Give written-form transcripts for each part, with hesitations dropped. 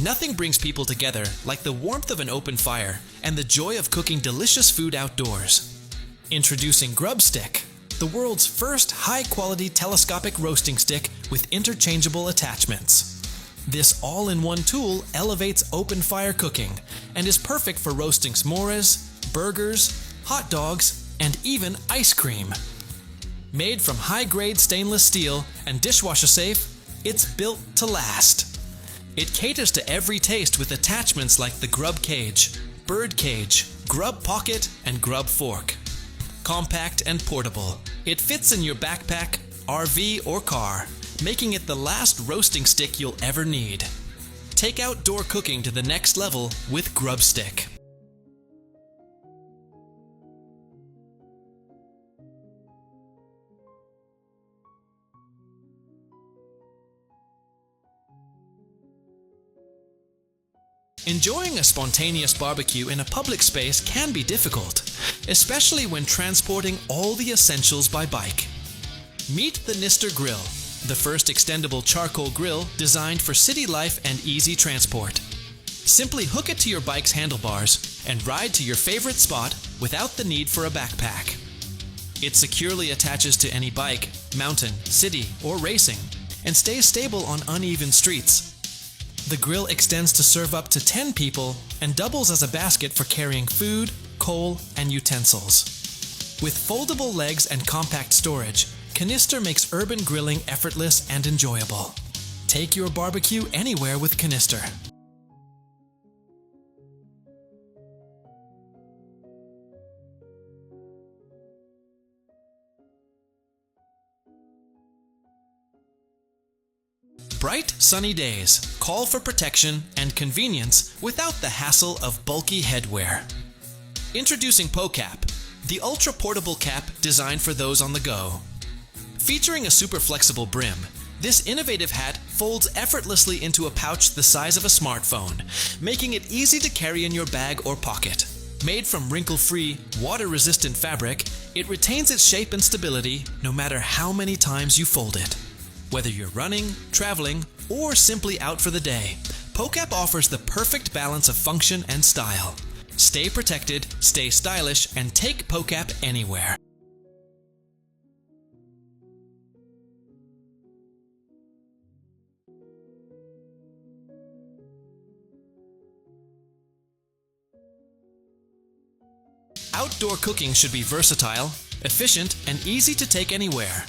Nothing brings people together like the warmth of an open fire and the joy of cooking delicious food outdoors. Introducing GrillBlazer, the world's first high-quality telescopic roasting stick with interchangeable attachments. This all-in-one tool elevates open fire cooking and is perfect for roasting s'mores, burgers, hot dogs, and even ice cream. Made from high-grade stainless steel and dishwasher safe, it's built to last. It caters to every taste with attachments like the grub cage, bird cage, grub pocket, and grub fork. Compact and portable, it fits in your backpack, RV, or car, making it the last roasting stick you'll ever need. Take outdoor cooking to the next level with GrillBlazer. Enjoying a spontaneous barbecue in a public space can be difficult, especially when transporting all the essentials by bike. Meet the Kanka Grill, the first extendable charcoal grill designed for city life and easy transport. Simply hook it to your bike's handlebars and ride to your favorite spot without the need for a backpack. It securely attaches to any bike, mountain, city, or racing, and stays stable on uneven streets. The grill extends to serve up to 10 people and doubles as a basket for carrying food, coal, and utensils. With foldable legs and compact storage, Kanka makes urban grilling effortless and enjoyable. Take your barbecue anywhere with Kanka. Bright, sunny days call for protection and convenience without the hassle of bulky headwear. Introducing POCAP, the ultra-portable cap designed for those on the go. Featuring a super flexible brim, this innovative hat folds effortlessly into a pouch the size of a smartphone, making it easy to carry in your bag or pocket. Made from wrinkle-free, water-resistant fabric, it retains its shape and stability no matter how many times you fold it. Whether you're running, traveling, or simply out for the day, POCAP offers the perfect balance of function and style. Stay protected, stay stylish, and take POCAP anywhere. Outdoor cooking should be versatile, efficient, and easy to take anywhere.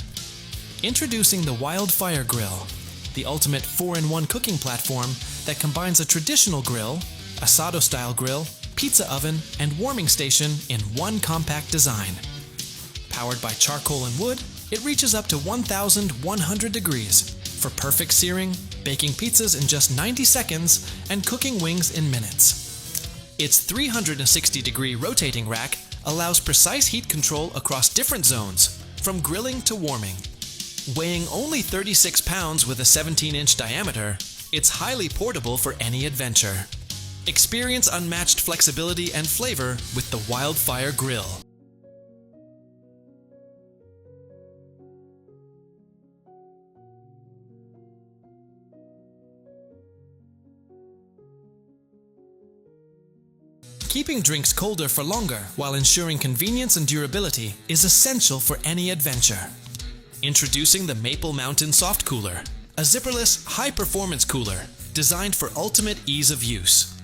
Introducing the Wildfire Grill, the ultimate 4-in-1 cooking platform that combines a traditional grill, asado-style grill, pizza oven, and warming station in one compact design. Powered by charcoal and wood, it reaches up to 1,100 degrees for perfect searing, baking pizzas in just 90 seconds, and cooking wings in minutes. Its 360-degree rotating rack allows precise heat control across different zones, from grilling to warming. Weighing only 36 pounds with a 17-inch diameter, it's highly portable for any adventure. Experience unmatched flexibility and flavor with the Wildfire Grill. Keeping drinks colder for longer while ensuring convenience and durability is essential for any adventure. Introducing the Maple Mountain Soft Cooler, a zipperless, high-performance cooler designed for ultimate ease of use.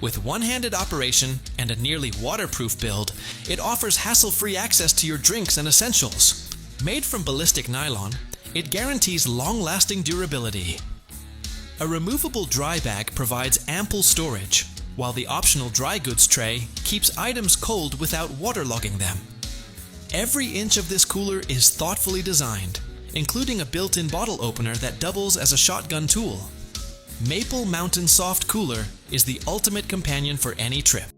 With one-handed operation and a nearly waterproof build, it offers hassle-free access to your drinks and essentials. Made from ballistic nylon, it guarantees long-lasting durability. A removable dry bag provides ample storage, while the optional dry goods tray keeps items cold without waterlogging them. Every inch of this cooler is thoughtfully designed, including a built-in bottle opener that doubles as a shotgun tool. Maple Mountain Soft Cooler is the ultimate companion for any trip.